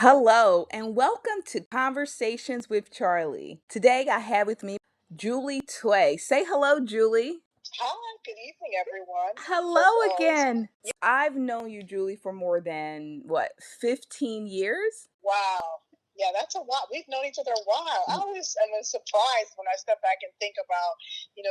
Hello, and welcome to Conversations with Charlie. Today I have with me Julee Tweh. Say hello, Julie. Hi, good evening, everyone. Hello Hope all is again. I've known you, Julie, for more than 15 years? wow. Yeah, that's a lot. We've known each other a while. I always am surprised when I step back and think about,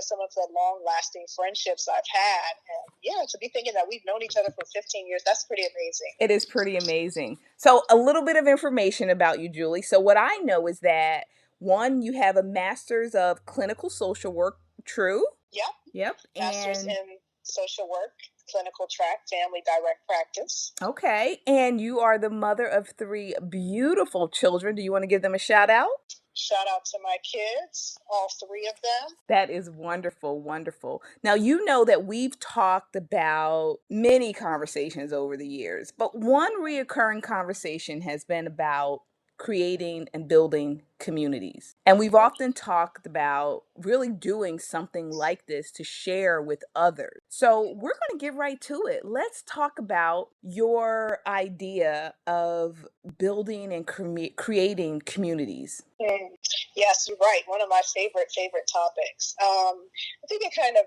some of the long-lasting friendships I've had. And yeah, to be thinking that we've known each other for 15 years, that's pretty amazing. It is pretty amazing. So, a little bit of information about you, Julie. So, what I know is that one, you have a master's of clinical social work, true? Yep, Yep. master's And in social work, clinical track, family direct practice. okay. And you are the mother of three beautiful children. Do you want to give them a shout out? Shout out to my kids, all three of them. That is wonderful, wonderful. Now, you know that we've talked about many conversations over the years, but one reoccurring conversation has been about creating and building communities. And we've often talked about really doing something like this to share with others. So, we're going to get right to it. Let's talk about your idea of building and creating communities. Mm. Yes, you're right. One of my favorite topics. I think it kind of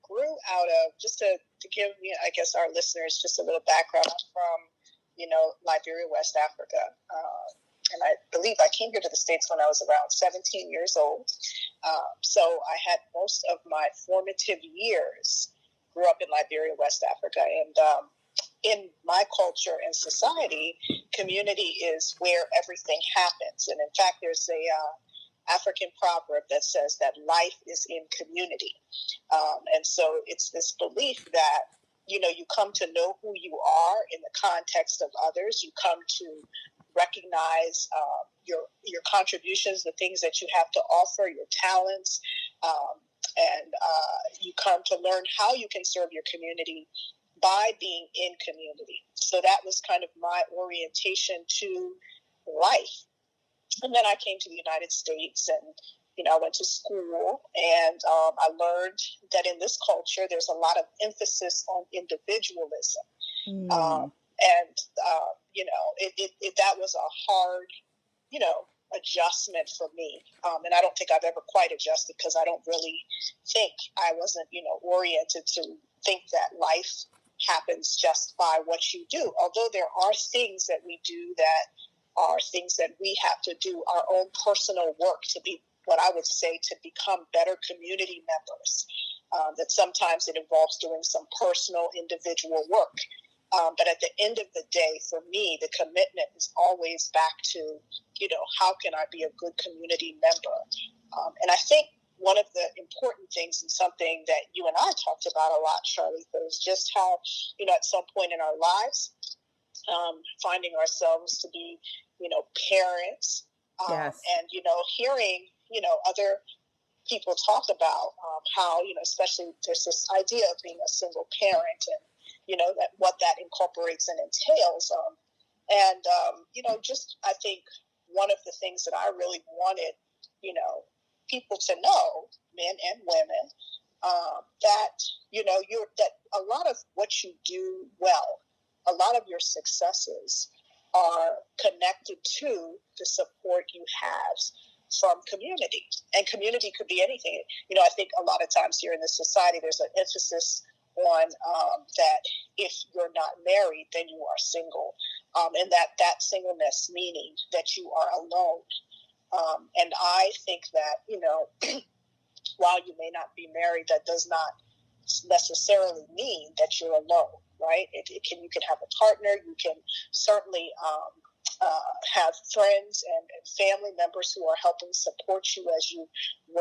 grew out of to give I guess our listeners just a little background. I'm from Liberia, West Africa, and I believe I came here to the States when I was around 17 years old. So I had most of my formative years grew up in Liberia, West Africa, and in my culture and society, community is where everything happens. And in fact, there's a African proverb that says that life is in community. And so it's this belief that, you come to know who you are in the context of others. You come to recognize your contributions, the things that you have to offer, your talents, and you come to learn how you can serve your community by being in community. So that was kind of my orientation to life. And then I came to the United States and, I went to school and I learned that in this culture, there's a lot of emphasis on individualism. And, that was a hard, adjustment for me. And I don't think I've ever quite adjusted because I don't really think I wasn't, oriented to think that life happens just by what you do. Although there are things that we do that are things that we have to do our own personal work to be what I would say to become better community members. That sometimes it involves doing some personal individual work. But at the end of the day, for me, the commitment is always back to, how can I be a good community member? And I think one of the important things and something that you and I talked about a lot, Charlie, was just how, at some point in our lives, finding ourselves to be, parents, Yes. and, hearing, other people talk about how, especially there's this idea of being a single parent and, that what that incorporates and entails. Just I think one of the things that I really wanted, people to know, men and women, that, that a lot of what you do well, a lot of your successes are connected to the support you have from community. And community could be anything. I think a lot of times here in this society, there's an emphasis on that if you're not married, then you are single. And that singleness meaning that you are alone. And I think that, while you may not be married, that does not necessarily mean that you're alone, right? You can have a partner. You can certainly have friends and family members who are helping support you as you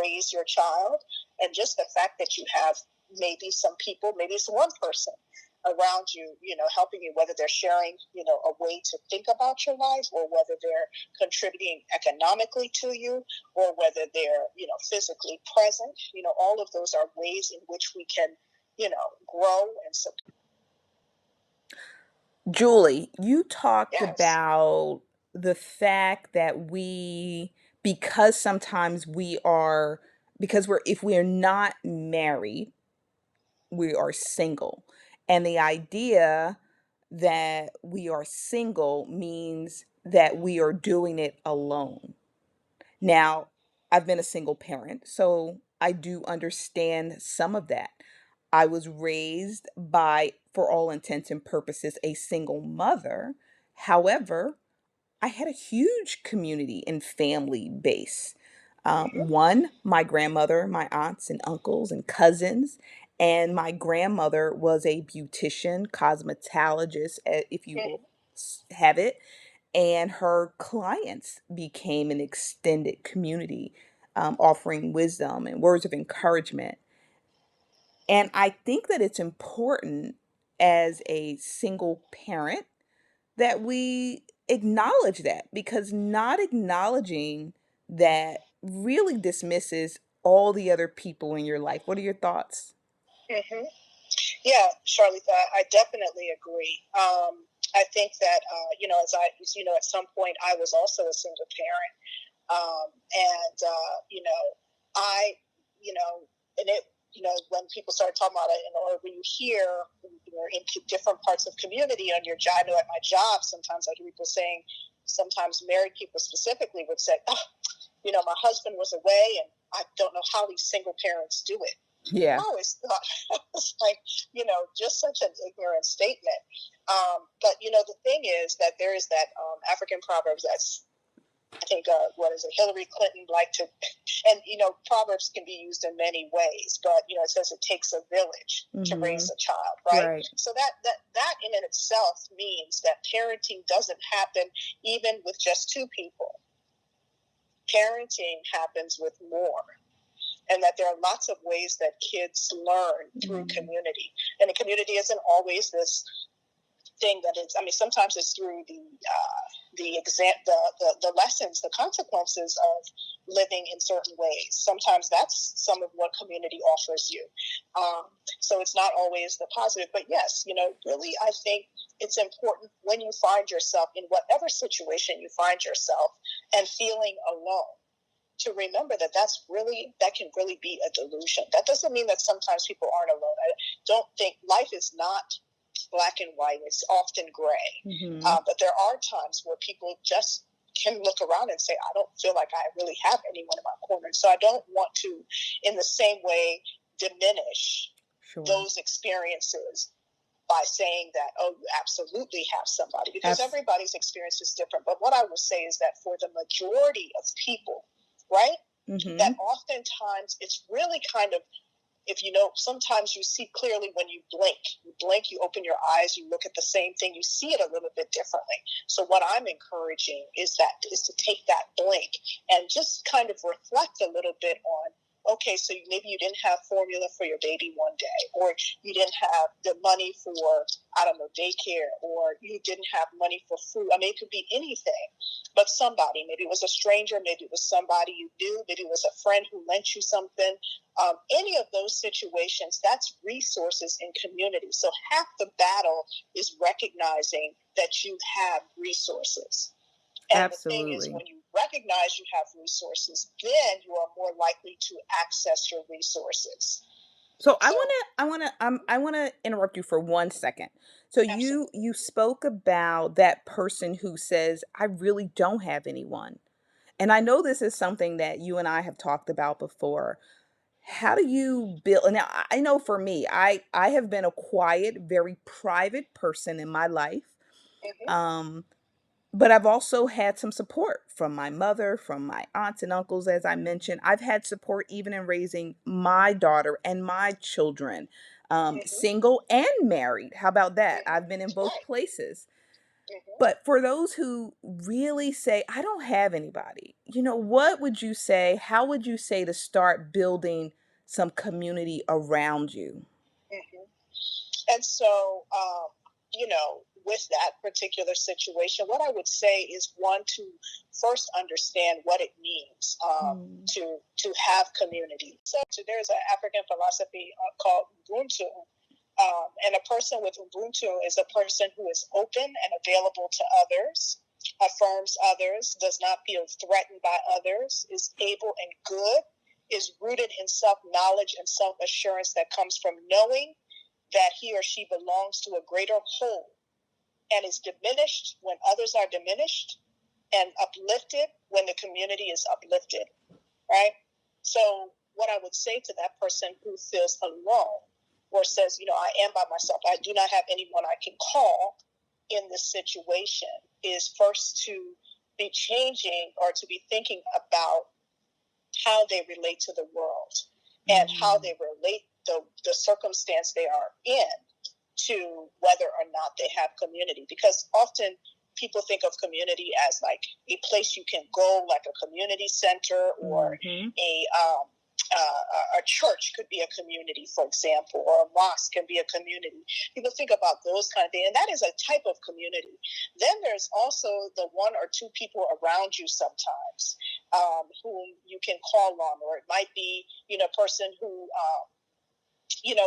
raise your child. And just the fact that you have maybe some people, maybe it's one person around you, helping you, whether they're sharing, a way to think about your life, or whether they're contributing economically to you, or whether they're, physically present. All of those are ways in which we can, grow and support. Julie, you talked Yes. about the fact that because sometimes if we're not married, we are single. And the idea that we are single means that we are doing it alone. Now, I've been a single parent, so I do understand some of that. I was raised by, for all intents and purposes, a single mother. However, I had a huge community and family base. Mm-hmm. One, my grandmother, my aunts and uncles and cousins, and my grandmother was a beautician, cosmetologist, if you will have it, and her clients became an extended community, offering wisdom and words of encouragement. And I think that it's important as a single parent that we acknowledge that, because not acknowledging that really dismisses all the other people in your life. What are your thoughts? Mm-hmm. Yeah, Charlotte, I definitely agree. I think that as you know, at some point I was also a single parent, and I, you know, and it, when people started talking about it, or when you hear, you're into different parts of community on your job. I know at my job, sometimes I hear people saying, sometimes married people specifically would say, oh, my husband was away, and I don't know how these single parents do it. I Yeah. always thought it was like, just such an ignorant statement. But, the thing is that there is that African proverb that's, I think, what is it, Hillary Clinton liked to, and, proverbs can be used in many ways, but, it says it takes a village to Mm-hmm. raise a child, right? Right. So that in and itself means that parenting doesn't happen even with just two people. Parenting happens with more, and that there are lots of ways that kids learn through community. And the community isn't always this thing that is, sometimes it's through the lessons, the consequences of living in certain ways. Sometimes that's some of what community offers you. So it's not always the positive, but yes, really, I think it's important when you find yourself in whatever situation you find yourself and feeling alone, to remember that that can really be a delusion. That doesn't mean that sometimes people aren't alone. I don't think life is not black and white. It's often gray. Mm-hmm. But there are times where people just can look around and say, I don't feel like I really have anyone in my corner. So I don't want to, in the same way, diminish those experiences by saying that, oh, you absolutely have somebody, because everybody's experience is different. But what I will say is that for the majority of people, right, that oftentimes it's really kind of, if sometimes you see clearly when you blink, you open your eyes, you look at the same thing, you see it a little bit differently. So what I'm encouraging is to take that blink and just kind of reflect a little bit on, okay, so maybe you didn't have formula for your baby one day, or you didn't have the money for, I don't know, daycare, or you didn't have money for food. It could be anything, but somebody, maybe it was a stranger, maybe it was somebody you knew, maybe it was a friend who lent you something. Any of those situations, that's resources in community. So half the battle is recognizing that you have resources. And the thing is, when you recognize you have resources, then you are more likely to access your resources. So I want to interrupt you for 1 second. So Absolutely. you spoke about that person who says, I really don't have anyone. And I know this is something that you and I have talked about before. How do you build? Now, I know for me, I have been a quiet, very private person in my life. Mm-hmm. But I've also had some support from my mother, from my aunts and uncles, as I mentioned. I've had support even in raising my daughter and my children, single and married. How about that? I've been in both places. But for those who really say, I don't have anybody, what would you say? How would you say to start building some community around you? Mm-hmm. And so, with that particular situation, what I would say is, one, to first understand what it means to have community. So there's an African philosophy called Ubuntu. And a person with Ubuntu is a person who is open and available to others, affirms others, does not feel threatened by others, is able and good, is rooted in self-knowledge and self-assurance that comes from knowing that he or she belongs to a greater whole, and is diminished when others are diminished, and uplifted when the community is uplifted, right? So what I would say to that person who feels alone or says, I am by myself, I do not have anyone I can call in this situation, is first to be changing or to be thinking about how they relate to the world and how they relate the circumstance they are in to whether or not they have community. Because often people think of community as like a place you can go, like a community center, or a church could be a community, for example, or a mosque can be a community. People think about those kind of things, and that is a type of community. Then there's also the one or two people around you sometimes whom you can call on, or it might be, a person who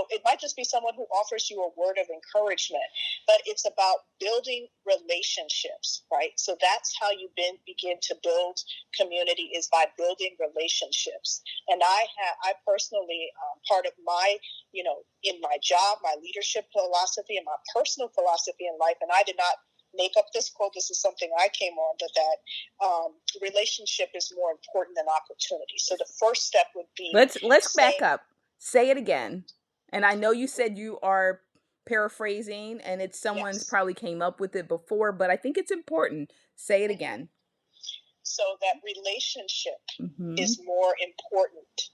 it might just be someone who offers you a word of encouragement, but it's about building relationships, right? So that's how you begin to build community, is by building relationships. And I personally, part of my, in my job, my leadership philosophy and my personal philosophy in life, and I did not make up this quote, this is something I came on, but that relationship is more important than opportunity. So the first step would be, let's back up. Say it again. And I know you said you are paraphrasing and it's someone's probably came up with it before, but I think it's important. Say it again. So that relationship is more important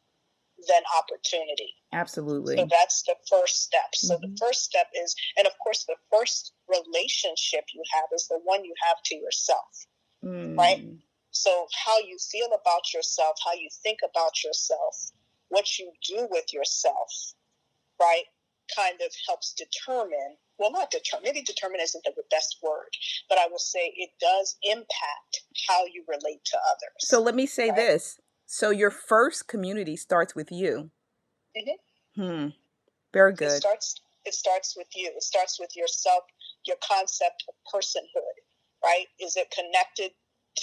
than opportunity. Absolutely. So that's the first step. So the first step is, and of course, the first relationship you have is the one you have to yourself, right? So how you feel about yourself, how you think about yourself, what you do with yourself, right, kind of helps determine, well, not determine, maybe determine isn't the best word, but I will say it does impact how you relate to others. So let me say this. So your first community starts with you. Very good. It starts with you. It starts with yourself, your concept of personhood, right? Is it connected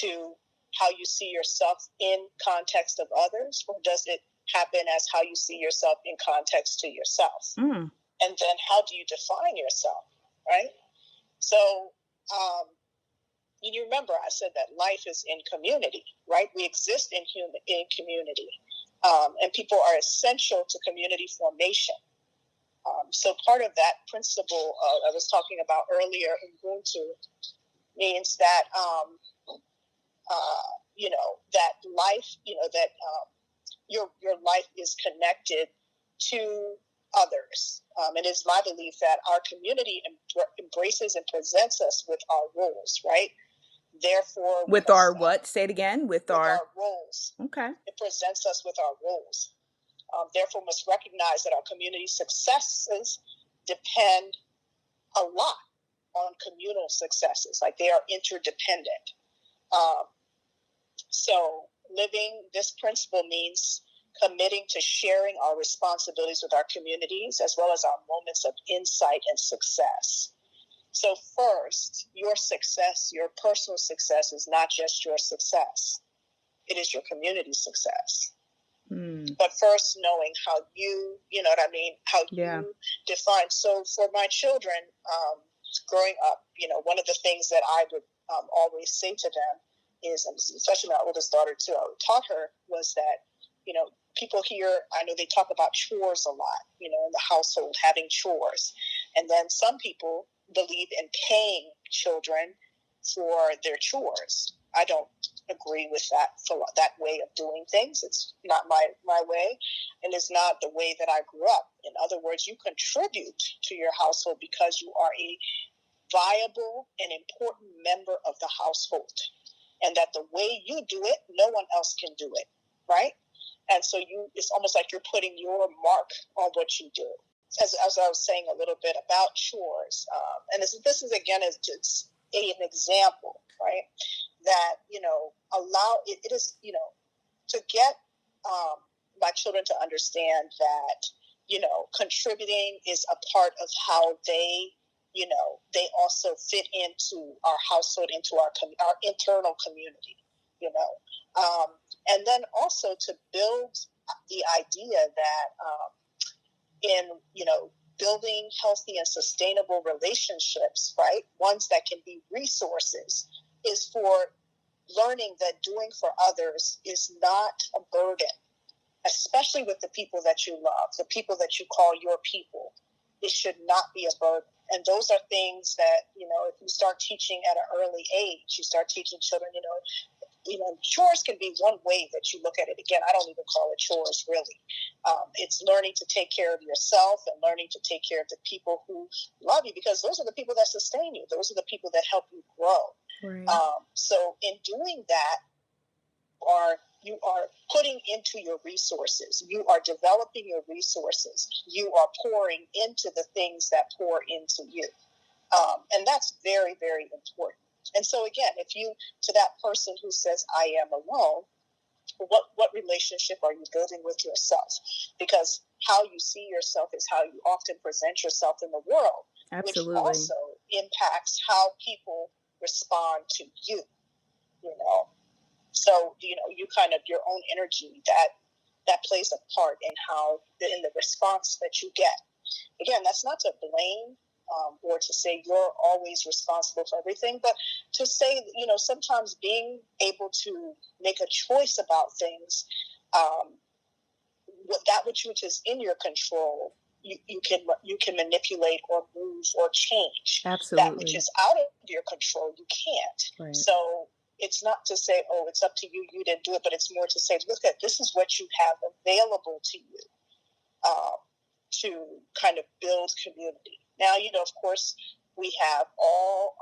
to how you see yourself in context of others, or does it happen as how you see yourself in context to yourself? And then how do you define yourself, right? So you remember I said that life is in community, right? We exist in community, and people are essential to community formation. So part of that principle I was talking about earlier, Ubuntu, means that that life, that your life is connected to others. It is my belief that our community embraces and presents us with our roles, right? Therefore, with our what? Say it again. With our roles. Okay. It presents us with our roles. Therefore, must recognize that our community successes depend a lot on communal successes. Like, they are interdependent. So living this principle means committing to sharing our responsibilities with our communities, as well as our moments of insight and success. So first, your success, your personal success, is not just your success. It is your community success. But first, knowing how you know what I mean, how you define. So for my children, growing up, one of the things that I would always say to them is, and especially my oldest daughter too, I taught her, was that, people here, I know they talk about chores a lot, in the household, having chores. And then some people believe in paying children for their chores. I don't agree with that way of doing things. It's not my way, and it's not the way that I grew up. In other words, you contribute to your household because you are a viable and important member of the household, and that the way you do it, no one else can do it, right? And so it's almost like you're putting your mark on what you do. As I was saying a little bit about chores, and this is again is just an example, right? That allow it is to get my children to understand that contributing is a part of how they they also fit into our household, into our internal community, and then also to build the idea that in building healthy and sustainable relationships, right, ones that can be resources, is for learning that doing for others is not a burden, especially with the people that you love, the people that you call your people. It should not be a burden. And those are things that, if you start teaching at an early age, you start teaching children, chores can be one way that you look at it. Again, I don't even call it chores, really. It's learning to take care of yourself and learning to take care of the people who love you, because those are the people that sustain you. Those are the people that help you grow. Right. So in doing that, you are putting into your resources. You are developing your resources. You are pouring into the things that pour into you. And that's very, very important. And so again, if you, to that person who says, I am alone, what relationship are you building with yourself? Because how you see yourself is how you often present yourself in the world. Absolutely. Which also impacts how people respond to you, So, you kind of, your own energy, that plays a part in the response that you get. Again, that's not to blame or to say you're always responsible for everything, but to say, sometimes being able to make a choice about things, which is in your control, you can manipulate or move or change. Absolutely. That which is out of your control, you can't. Right. So it's not to say, oh, it's up to you, you didn't do it, but it's more to say, look, this is what you have available to you to kind of build community. Now, of course, we have all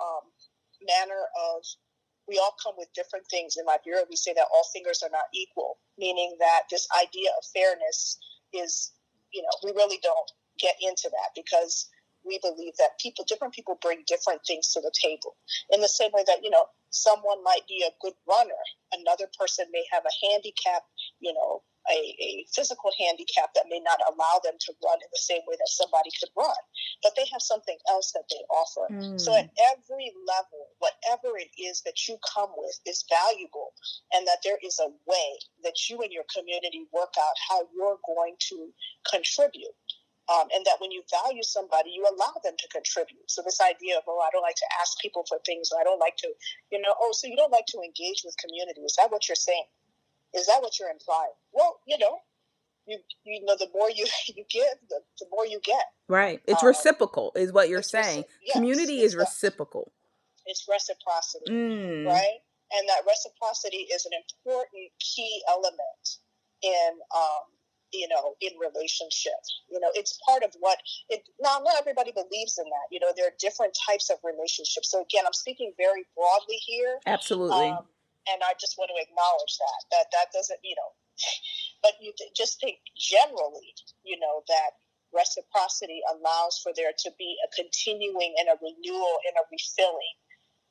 we all come with different things. In Liberia, we say that all fingers are not equal, meaning that this idea of fairness is, we really don't get into that, because we believe that different people bring different things to the table. In the same way that, someone might be a good runner, another person may have a handicap, a physical handicap that may not allow them to run in the same way that somebody could run, but they have something else that they offer. So at every level, whatever it is that you come with is valuable, and that there is a way that you and your community work out how you're going to contribute. And that when you value somebody, you allow them to contribute. So this idea of, I don't like to ask people for things, or I don't like to, so you don't like to engage with community. Is that what you're saying? Is that what you're implying? Well, the more you give, the more you get. Right. It's reciprocal is what you're saying. Yes, community is reciprocal. It's reciprocity, right? And that reciprocity is an important key element in in relationships. It's part of now not everybody believes in that. There are different types of relationships. So again, I'm speaking very broadly here. Absolutely. And I just want to acknowledge that doesn't, but you just think generally, that reciprocity allows for there to be a continuing and a renewal and a refilling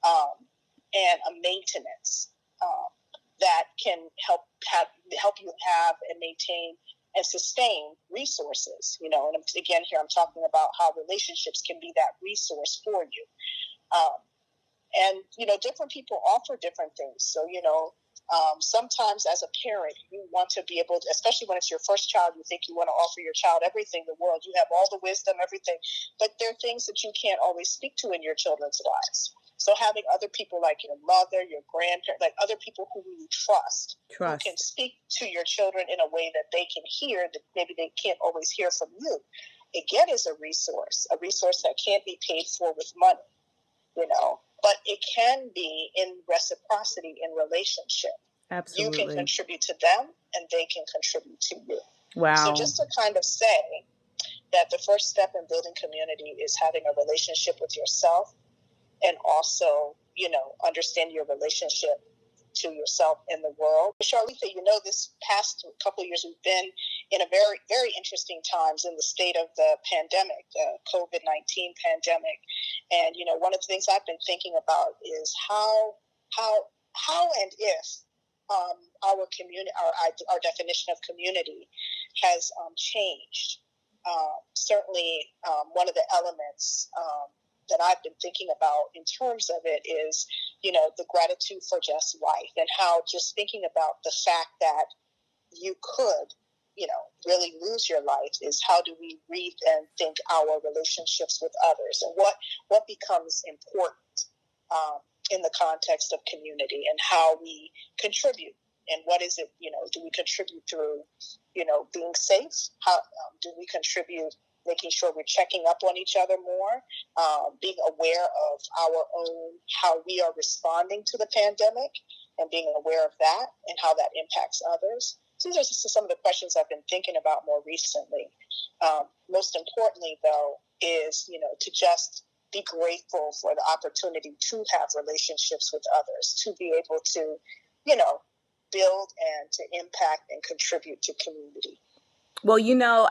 and a maintenance that can help you have and maintain and sustain resources, and again, here I'm talking about how relationships can be that resource for you. And different people offer different things. So, sometimes as a parent, you want to be able to, especially when it's your first child, you think you want to offer your child everything in the world. You have all the wisdom, everything, but there are things that you can't always speak to in your children's lives. So having other people like your mother, your grandparent, like other people who you trust, who can speak to your children in a way that they can hear that maybe they can't always hear from you, again, is a resource that can't be paid for with money, but it can be in reciprocity in relationship. Absolutely. You can contribute to them and they can contribute to you. Wow. So just to kind of say that the first step in building community is having a relationship with yourself, and also, understand your relationship to yourself and the world. Charlitha, this past couple of years, we've been in a very, very interesting times in the state of the pandemic, the COVID-19 pandemic. And, one of the things I've been thinking about is how and if our community, our definition of community has changed. Certainly, one of the elements that I've been thinking about in terms of it is, the gratitude for just life, and how just thinking about the fact that you could, really lose your life is how do we rethink our relationships with others, and what becomes important. in the context of community and how we contribute. And what is it, do we contribute through, being safe? How do we contribute making sure we're checking up on each other more, being aware of our own, how we are responding to the pandemic and being aware of that and how that impacts others. So these are just some of the questions I've been thinking about more recently. Most importantly, though, is, to just be grateful for the opportunity to have relationships with others, to be able to, build and to impact and contribute to community. Well,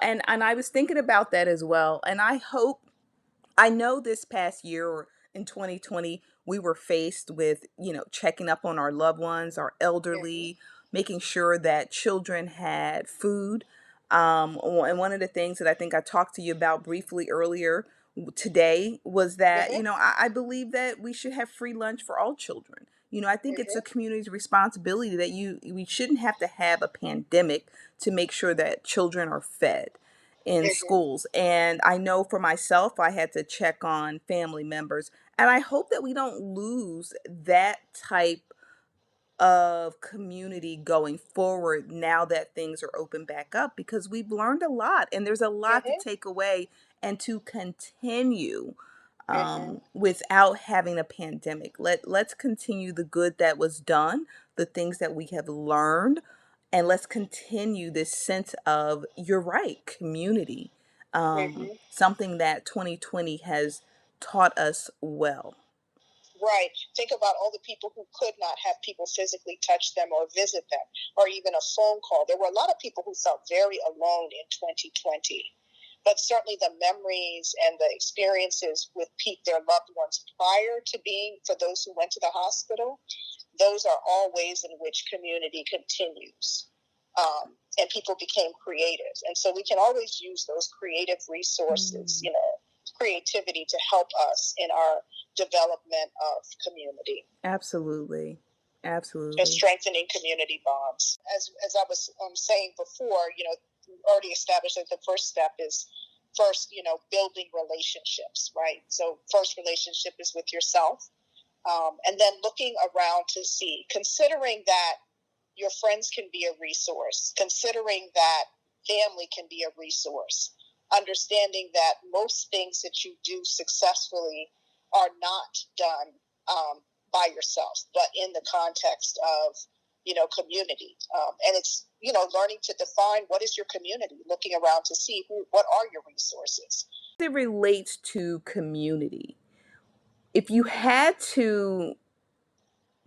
and I was thinking about that as well. And I know this past year or in 2020, we were faced with, checking up on our loved ones, our Mm-hmm. elderly, making sure that children had food. And one of the things that I think I talked to you about briefly earlier today was that, Mm-hmm. I believe that we should have free lunch for all children. I think it's a Mm-hmm. community's responsibility that we shouldn't have to have a pandemic to make sure that children are fed in Mm-hmm. schools. And I know for myself, I had to check on family members. And I hope that we don't lose that type of community going forward now that things are open back up, because we've learned a lot and there's a lot to Mm-hmm. take away and to continue Mm-hmm. without having a pandemic. Let's continue the good that was done, the things that we have learned, and let's continue this sense of, you're right, community. Mm-hmm. Something that 2020 has taught us well. Right. Think about all the people who could not have people physically touch them or visit them or even a phone call. There were a lot of people who felt very alone in 2020. But certainly the memories and the experiences with their loved ones prior to being, for those who went to the hospital, those are all ways in which community continues. And people became creative. And so we can always use those creative resources, Mm. creativity to help us in our development of community. Absolutely. And Absolutely. strengthening community bonds. As I was saying before, already established that the first step is first, building relationships, right? So first relationship is with yourself. And then looking around to see, considering that your friends can be a resource, considering that family can be a resource, understanding that most things that you do successfully are not done by yourself, but in the context of, community. And it's, learning to define what is your community, looking around to see what are your resources. It relates to community. If you had to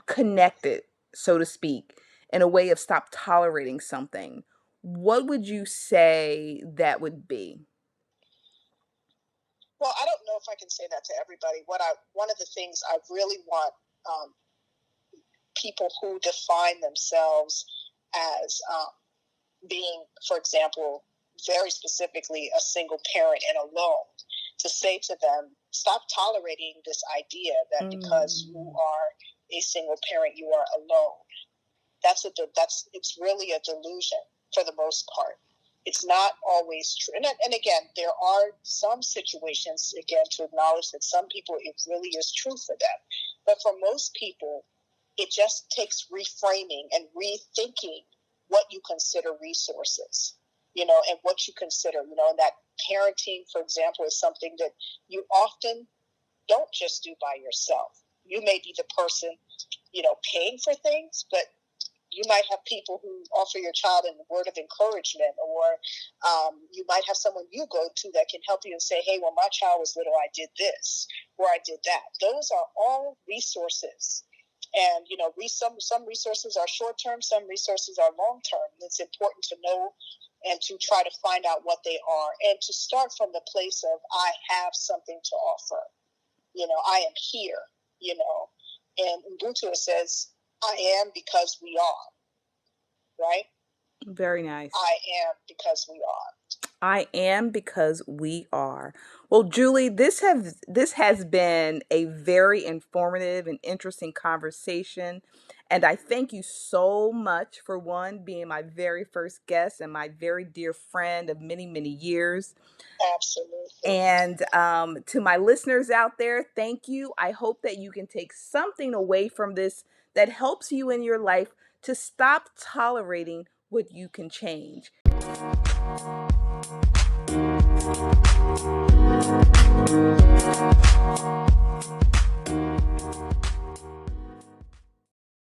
connect it, so to speak, in a way of stop tolerating something, what would you say that would be? Well, I don't know if I can say that to everybody. One of the things I really want um, people who define themselves as being, for example, very specifically a single parent and alone, to say to them, stop tolerating this idea that because you Mm. are a single parent, you are alone. It's really a delusion for the most part. It's not always true. And again, there are some situations, again, to acknowledge that some people, it really is true for them. But for most people, it just takes reframing and rethinking what you consider resources, and what you consider, and that parenting, for example, is something that you often don't just do by yourself. You may be the person, paying for things, but you might have people who offer your child a word of encouragement, or you might have someone you go to that can help you and say, hey, when my child was little, I did this, or I did that. Those are all resources. And, some resources are short term, some resources are long term. It's important to know and to try to find out what they are, and to start from the place of, I have something to offer. I am here, and Ubuntu says, I am because we are, right? Very nice. I am because we are. I am because we are. Well, Julie, this has been a very informative and interesting conversation. And I thank you so much for one, being my very first guest and my very dear friend of many, many years. Absolutely. And to my listeners out there, thank you. I hope that you can take something away from this that helps you in your life to stop tolerating what you can change.